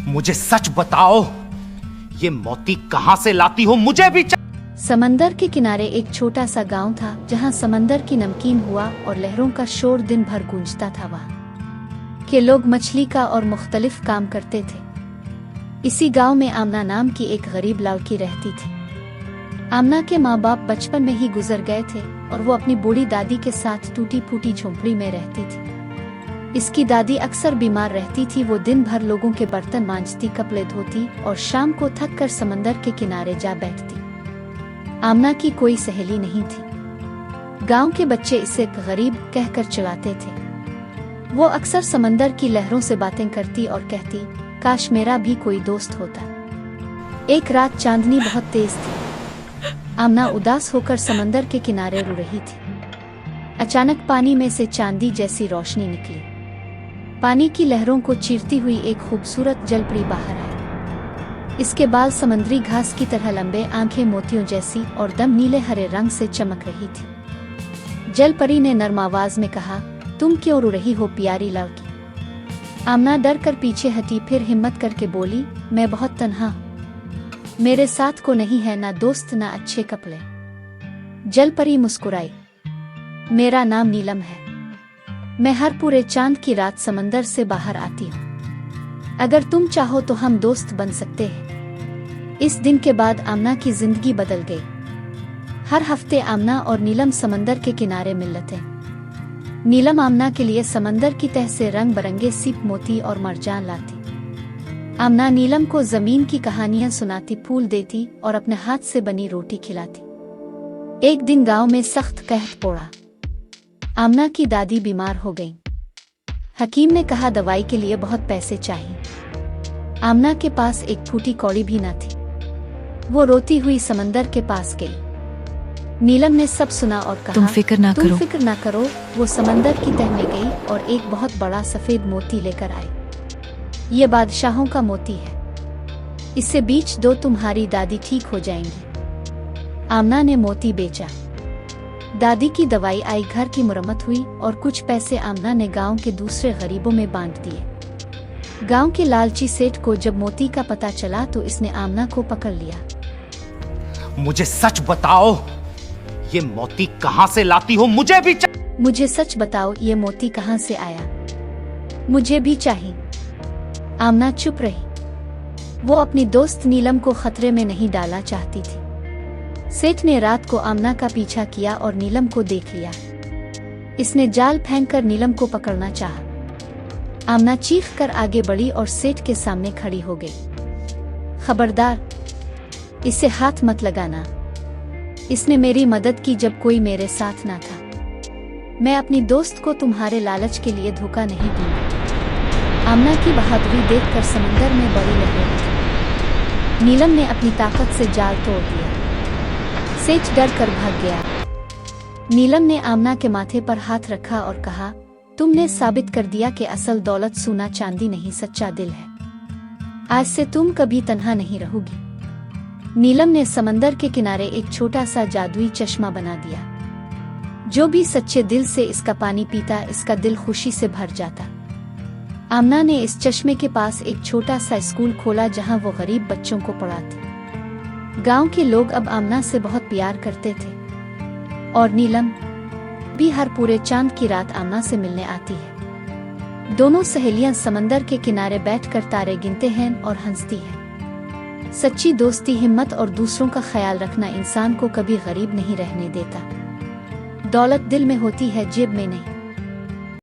मुझे सच बताओ, ये मोती कहां से लाती हो? मुझे भी समंदर के किनारे एक छोटा सा गांव था जहां समंदर की नमकीन हुआ और लहरों का शोर दिन भर गूंजता था। वहाँ के लोग मछली का और मुख्तलिफ काम करते थे। इसी गांव में आमना नाम की एक गरीब लड़की रहती थी। आमना के माँ बाप बचपन में ही गुजर गए थे और वो अपनी बूढ़ी दादी के साथ टूटी फूटी झोंपड़ी में रहती थी। इसकी दादी अक्सर बीमार रहती थी। वो दिन भर लोगों के बर्तन मांजती, कपड़े धोती और शाम को थक कर समंदर के किनारे जा बैठती। आमना की कोई सहेली नहीं थी। गांव के बच्चे इसे गरीब कहकर चिढ़ाते थे। वो अक्सर समंदर की लहरों से बातें करती और कहती, काश मेरा भी कोई दोस्त होता। एक रात चांदनी बहुत तेज थी। आमना उदास होकर समंदर के किनारे रो रही थी। अचानक पानी में से चांदी जैसी रोशनी निकली। पानी की लहरों को चीरती हुई एक खूबसूरत जलपरी बाहर आई। इसके बाल समुद्री घास की तरह लंबे, आंखें मोतियों जैसी और दम नीले हरे रंग से चमक रही थी। जलपरी ने नर्म आवाज में कहा, तुम क्यों रो रही हो प्यारी लड़की? आमना डर कर पीछे हटी, फिर हिम्मत करके बोली, मैं बहुत तन्हा हूँ। मेरे साथ को नहीं है ना दोस्त ना अच्छे कपड़े। जलपरी मुस्कुराई, मेरा नाम नीलम है। मैं हर पूरे चांद की रात समंदर से बाहर आती हूँ। अगर तुम चाहो तो हम दोस्त बन सकते हैं। इस दिन के बाद आमना की जिंदगी बदल गई। हर हफ्ते आमना और नीलम समंदर के किनारे मिलते। नीलम आमना के लिए समंदर की तह से रंग बरंगे सीप, मोती और मरजान लाती। आमना नीलम को जमीन की कहानियां सुनाती, फूल देती और अपने हाथ से बनी रोटी खिलाती। एक दिन गांव में सख्त कहत पड़ा। आमना की दादी बीमार हो गईं। हकीम ने कहा दवाई के लिए बहुत पैसे चाहिए। आमना के पास एक फूटी कौड़ी भी न थी। वो रोती हुई समंदर के पास गई। नीलम ने सब सुना और कहा, तुम फिक्र ना करो। वो समंदर की तह में गई और एक बहुत बड़ा सफेद मोती लेकर आई। ये बादशाहों का मोती है। इससे बीच दो, तुम्हारी दादी ठीक हो जाएंगी। आमना ने मोती बेचा। दादी की दवाई आई, घर की मुरम्मत हुई और कुछ पैसे आमना ने गांव के दूसरे गरीबों में बांट दिए। गांव के लालची सेठ को जब मोती का पता चला तो इसने आमना को पकड़ लिया। मुझे सच बताओ, ये मोती कहां से लाती हो? मुझे सच बताओ, ये मोती कहां से आया? मुझे भी चाहिए। आमना चुप रही। वो अपनी दोस्त नीलम को खतरे में नहीं डालना चाहती थी। सेठ ने रात को आमना का पीछा किया और नीलम को देख लिया। इसने जाल फेंककर नीलम को पकड़ना चाहा। आमना चीख कर आगे बढ़ी और सेठ के सामने खड़ी हो गई। खबरदार, इसे हाथ मत लगाना। इसने मेरी मदद की जब कोई मेरे साथ ना था। मैं अपनी दोस्त को तुम्हारे लालच के लिए धोखा नहीं दूंगी। आमना की बहादुरी देखकर समंदर में बड़ी लहरें उठी। नीलम ने अपनी ताकत से जाल तोड़ दिया। सेठ डर कर भाग गया। नीलम ने आमना के माथे पर हाथ रखा और कहा, तुमने साबित कर दिया कि असल दौलत सोना चांदी नहीं, सच्चा दिल है। आज से तुम कभी तन्हा नहीं रहोगी। नीलम ने समंदर के किनारे एक छोटा सा जादुई चश्मा बना दिया। जो भी सच्चे दिल से इसका पानी पीता, इसका दिल खुशी से भर जाता। आमना ने इस चश्मे के पास एक छोटा सा स्कूल खोला जहां वो गरीब बच्चों को पढ़ाती। गांव के लोग अब आमना से बहुत प्यार करते थे और नीलम भी हर पूरे चांद की रात आमना से मिलने आती है। दोनों सहेलियां समंदर के किनारे बैठकर तारे गिनते हैं और हंसती हैं। सच्ची दोस्ती, हिम्मत और दूसरों का ख्याल रखना इंसान को कभी गरीब नहीं रहने देता। दौलत दिल में होती है, जेब में नहीं।